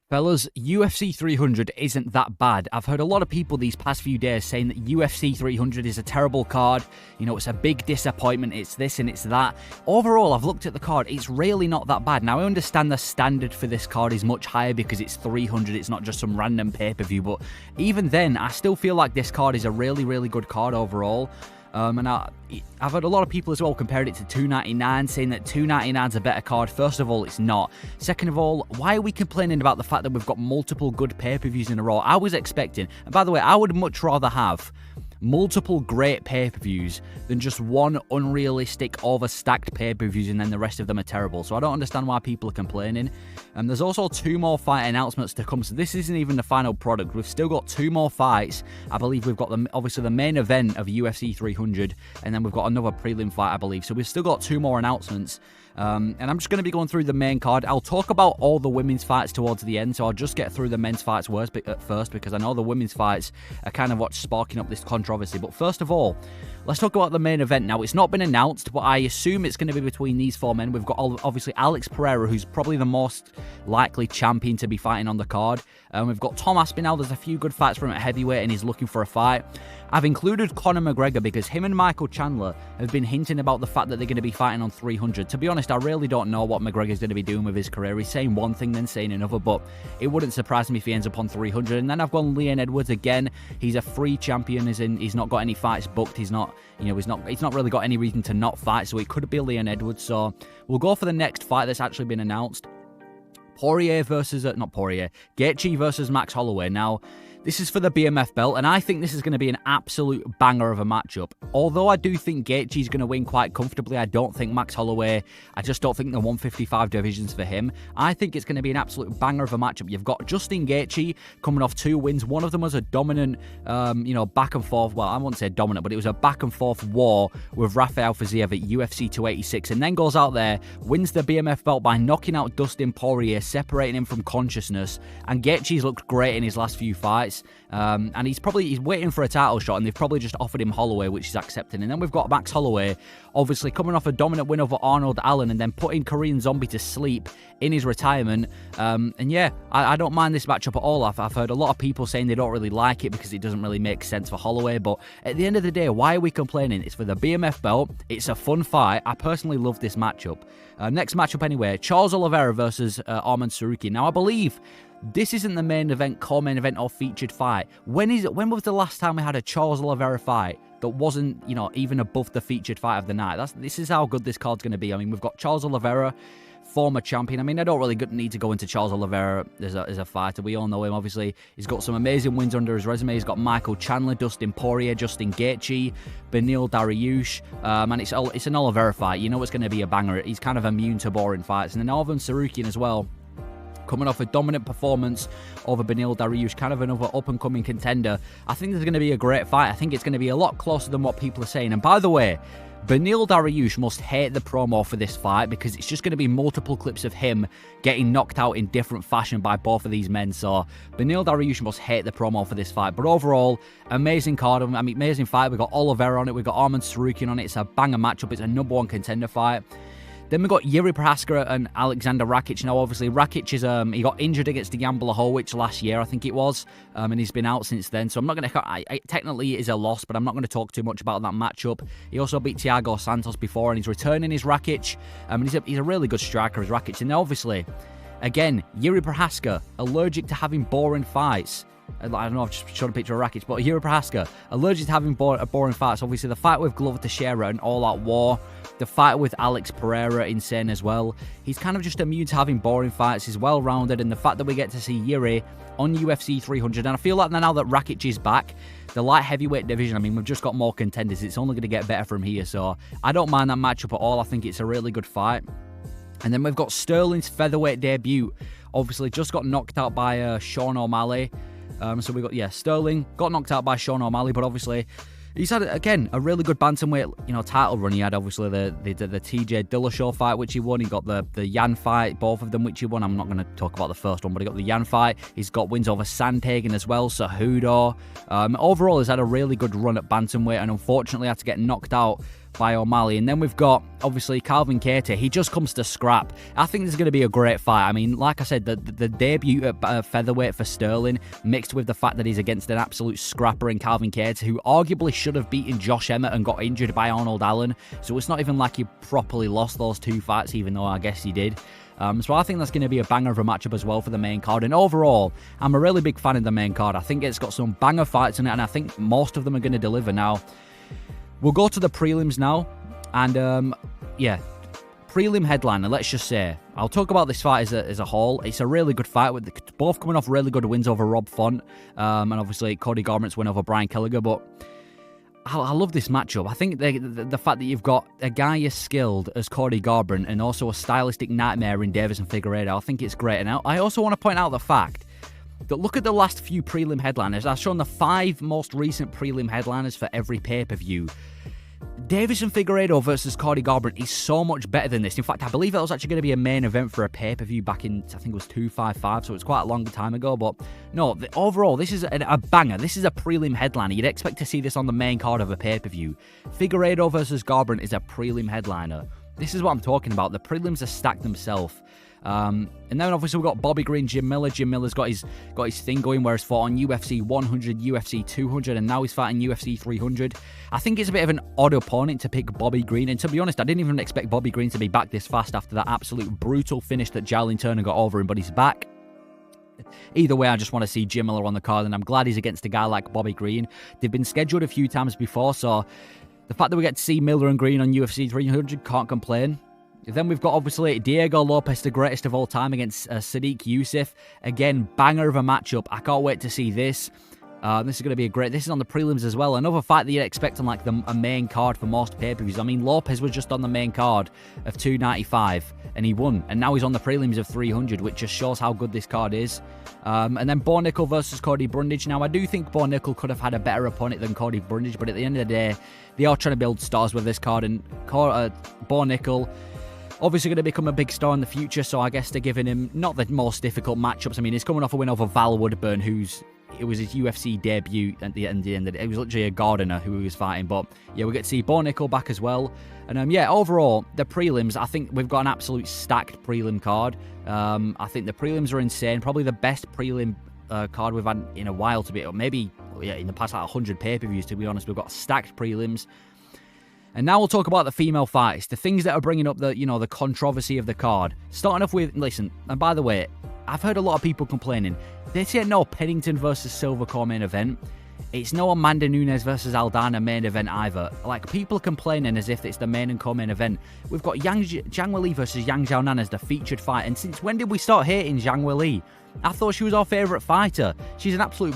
Fellas, UFC 300 isn't that bad. I've heard a lot of people these past few days saying that UFC 300 is a terrible card. You know, it's a big disappointment. It's this and it's that. Overall, I've looked at the card. It's really not that bad. Now, I understand the standard for this card is much higher because it's 300. It's not just some random pay-per-view. But even then, I still feel like this card is a really, really good card overall. And I've heard a lot of people as well compared it to 299, saying that 299 is a better card. First of all, it's not. Second of all, why are we complaining about the fact that we've got multiple good pay-per-views in a row? I was expecting, and by the way, I would much rather have multiple great pay-per-views than just one unrealistic, overstacked pay-per-views and then the rest of them are terrible. So I don't understand why people are complaining. There's also 2 more fight announcements to come, so this isn't even the final product. We've still got 2 more fights. I believe we've got obviously the main event of UFC 300, and then we've got another prelim fight, I believe. So we've still got 2 more announcements. And I'm just going to be going through the main card. I'll talk about all the women's fights towards the end, so I'll just get through the men's fights first, because I know the women's fights are kind of what's sparking up this controversy. But first of all, let's talk about the main event. Now, it's not been announced, but I assume it's going to be between these 4 men. We've got, obviously, Alex Pereira, who's probably the most likely champion to be fighting on the card. We've got Tom Aspinall. There's a few good fights from at heavyweight, and he's looking for a fight. I've included Conor McGregor because him and Michael Chandler have been hinting about the fact that they're going to be fighting on 300. To be honest, I really don't know what McGregor's going to be doing with his career. He's saying one thing, then saying another, but it wouldn't surprise me if he ends up on 300. And then I've gone Leon Edwards again. He's a free champion, as in he's not got any fights booked. He's not really got any reason to not fight, so it could be Leon Edwards. So we'll go for the next fight that's actually been announced. Gaethje versus Max Holloway. Now, this is for the BMF belt, and I think this is going to be an absolute banger of a matchup. Although I do think Gaethje's going to win quite comfortably, I don't think Max Holloway, I just don't think the 155 division's for him. I think it's going to be an absolute banger of a matchup. You've got Justin Gaethje coming off 2 wins. One of them was a dominant, back and forth, well, I wouldn't say dominant, but it was a back and forth war with Rafael Fiziev at UFC 286, and then goes out there, wins the BMF belt by knocking out Dustin Poirier, separating him from consciousness, and Gaethje's looked great in his last few fights. And he's waiting for a title shot, and they've probably just offered him Holloway, which he's accepting. And then we've got Max Holloway, obviously coming off a dominant win over Arnold Allen, and then putting Korean Zombie to sleep in his retirement. I don't mind this matchup at all. I've heard a lot of people saying they don't really like it because it doesn't really make sense for Holloway, but at the end of the day, why are we complaining? It's for the BMF belt. It's a fun fight. I personally love this matchup. Next matchup anyway, Charles Oliveira versus Arman Sarukian. Now, I believe this isn't the main event, co-main event, or featured fight. When was the last time we had a Charles Oliveira fight that wasn't, even above the featured fight of the night? This is how good this card's going to be. I mean, we've got Charles Oliveira, former champion. I mean, I don't really need to go into Charles Oliveira as a fighter. We all know him, obviously. He's got some amazing wins under his resume. He's got Michael Chandler, Dustin Poirier, Justin Gaethje, Beneil Dariush, and it's an Oliveira fight. You know it's going to be a banger. He's kind of immune to boring fights. And then Arman Sarukian as well, coming off a dominant performance over Beneil Dariush, kind of another up-and-coming contender. I think there's going to be a great fight. I think it's going to be a lot closer than what people are saying. And by the way, Beneil Dariush must hate the promo for this fight because it's just going to be multiple clips of him getting knocked out in different fashion by both of these men. So Beneil Dariush must hate the promo for this fight. But overall, amazing card. I mean, amazing fight. We've got Oliveira on it. We've got Arman Sarukian on it. It's a banger matchup. It's a #1 contender fight. Then we've got Yuri Prohaska and Alexander Rakic. Now, obviously, Rakic he got injured against Jan Blachowicz last year, I think it was, and he's been out since then. So I'm not going to, technically it is a loss, but I'm not going to talk too much about that matchup. He also beat Thiago Santos before, and he's returning his Rakic. He's a really good striker, as Rakic. And then obviously, again, Yuri Prohaska, allergic to having boring fights. I don't know, I've just shown a picture of Rakic, but Yuri Prohaska, allergic to having boring fights. Obviously, the fight with Glover Teixeira and All Out War, the fight with Alex Pereira, insane as well. He's kind of just immune to having boring fights. He's well-rounded, and the fact that we get to see Yuri on UFC 300, and I feel like now that Rakic is back, the light heavyweight division, I mean, we've just got more contenders. It's only going to get better from here, so I don't mind that matchup at all. I think it's a really good fight. And then we've got Sterling's featherweight debut. Obviously, just got knocked out by Sean O'Malley. So we got, Sterling got knocked out by Sean O'Malley, but obviously he's had, again, a really good bantamweight, title run. He had, obviously, the TJ Dillashaw fight, which he won. He got the Yan fight, both of them, which he won. I'm not going to talk about the first one, but he got the Yan fight. He's got wins over Sandhagen as well, Cejudo. Overall, he's had a really good run at bantamweight, and unfortunately had to get knocked out by O'Malley. And then we've got, obviously, Calvin Kattar. He just comes to scrap. I think this is going to be a great fight. I mean, like I said, the debut at featherweight for Sterling, mixed with the fact that he's against an absolute scrapper in Calvin Kattar, who arguably should have beaten Josh Emmett and got injured by Arnold Allen. So it's not even like he properly lost those 2 fights, even though I guess he did. So I think that's going to be a banger of a matchup as well for the main card. And overall, I'm a really big fan of the main card. I think it's got some banger fights in it, and I think most of them are going to deliver. Now, we'll go to the prelims now. And, yeah, prelim headliner, let's just say. I'll talk about this fight as a whole. It's a really good fight, with both coming off really good wins over Rob Font. And obviously, Cody Garbrandt's win over Brian Kelleher. But I love this matchup. I think the fact that you've got a guy as skilled as Cody Garbrandt and also a stylistic nightmare in Deiveson Figueiredo, I think it's great. And I also want to point out the fact that look at the last few prelim headliners. I've shown the 5 most recent prelim headliners for every pay-per-view. Deiveson Figueiredo versus Cody Garbrandt is so much better than this. In fact, I believe that was actually going to be a main event for a pay-per-view back in, I think it was 255, so it's quite a long time ago. But no, overall, this is a banger. This is a prelim headliner. You'd expect to see this on the main card of a pay-per-view. Figueiredo versus Garbrandt is a prelim headliner. This is what I'm talking about. The prelims are stacked themselves. And then obviously we've got Bobby Green, Jim Miller. Jim Miller's got his thing going where he's fought on UFC 100, UFC 200, and now he's fighting UFC 300. I think it's a bit of an odd opponent to pick Bobby Green, and to be honest, I didn't even expect Bobby Green to be back this fast after that absolute brutal finish that Jalen Turner got over him, but he's back. Either way, I just want to see Jim Miller on the card, and I'm glad he's against a guy like Bobby Green. They've been scheduled a few times before, so the fact that we get to see Miller and Green on UFC 300, can't complain. Then we've got, obviously, Diego Lopez, the greatest of all time, against Sadiq Youssef. Again, banger of a matchup. I can't wait to see this. This is going to be a great... This is on the prelims as well. Another fight that you'd expect on, like, a main card for most pay-per-views. I mean, Lopez was just on the main card of 295, and he won. And now he's on the prelims of 300, which just shows how good this card is. And then Bo Nickel versus Cody Brundage. Now, I do think Bo Nickel could have had a better opponent than Cody Brundage, but at the end of the day, they are trying to build stars with this card. And Bo Nickel... obviously going to become a big star in the future, so I guess they're giving him not the most difficult matchups. I mean, he's coming off a win over Val Woodburn, it was his UFC debut at the end of the day. It was literally a gardener who he was fighting. But yeah, we get to see Bo Nickel back as well. And yeah, overall, the prelims, I think we've got an absolute stacked prelim card. I think the prelims are insane. Probably the best prelim card we've had in a while, to be maybe in the past like 100 pay-per-views, to be honest. We've got stacked prelims. And now we'll talk about the female fights, the things that are bringing up the controversy of the card. Starting off with, listen, and by the way, I've heard a lot of people complaining. This ain't no Pennington versus Silva co-main event. It's no Amanda Nunes versus Aldana main event either. Like, people are complaining as if it's the main and co-main event. We've got Zhang Weili versus Yang Xiaonan as the featured fight. And since when did we start hating Zhang Weili? I thought she was our favourite fighter. She's an absolute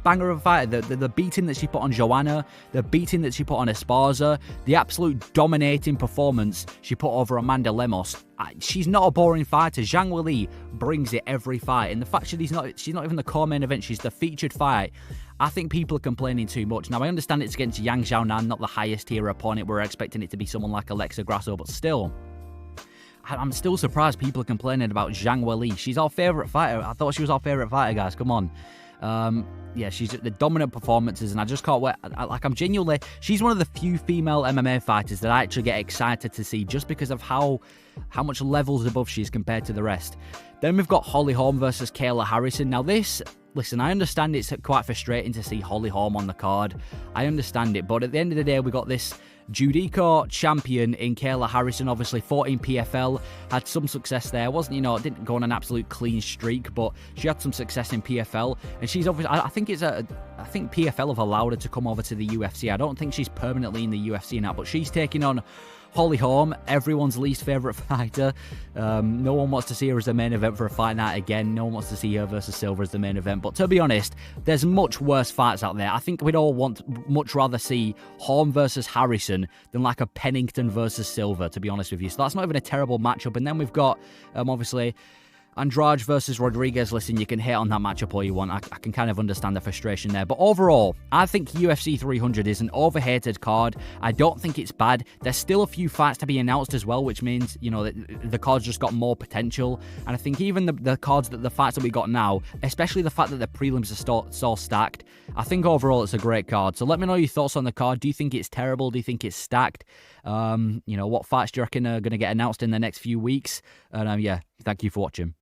banger of a fighter. The beating that she put on Joanna, the beating that she put on Esparza, the absolute dominating performance she put over Amanda Lemos. She's not a boring fighter. Zhang Weili brings it every fight. And the fact that she's not even the core main event, she's the featured fight. I think people are complaining too much. Now, I understand it's against Yang Xiaonan, not the highest tier opponent. We're expecting it to be someone like Alexa Grasso, but still... I'm still surprised people are complaining about Zhang Weili. She's our favourite fighter. I thought she was our favourite fighter, guys. Come on. Yeah, she's the dominant performances, and I just can't wait. I'm genuinely... She's one of the few female MMA fighters that I actually get excited to see just because of how much levels above she is compared to the rest. Then we've got Holly Holm versus Kayla Harrison. Now this... Listen, I understand it's quite frustrating to see Holly Holm on the card. I understand it, but at the end of the day, we got this Judico champion in Kayla Harrison, obviously 14 PFL, had some success there. Didn't go on an absolute clean streak, but she had some success in PFL, and she's obviously, I think PFL have allowed her to come over to the UFC. I don't think she's permanently in the UFC now, but she's taking on Holly Holm, everyone's least favourite fighter. No one wants to see her as the main event for a fight night again. No one wants to see her versus Silva as the main event. But to be honest, there's much worse fights out there. I think we'd all much rather see Holm versus Harrison than like a Pennington versus Silva, to be honest with you. So that's not even a terrible matchup. And then we've got, obviously... Andrade versus Rodriguez, listen, you can hate on that matchup all you want. I can kind of understand the frustration there. But overall, I think UFC 300 is an overhated card. I don't think it's bad. There's still a few fights to be announced as well, which means, you know, the card's just got more potential. And I think even the cards, the fights that we got now, especially the fact that the prelims are so stacked, I think overall it's a great card. So let me know your thoughts on the card. Do you think it's terrible? Do you think it's stacked? You know, what fights do you reckon are going to get announced in the next few weeks? And yeah, thank you for watching.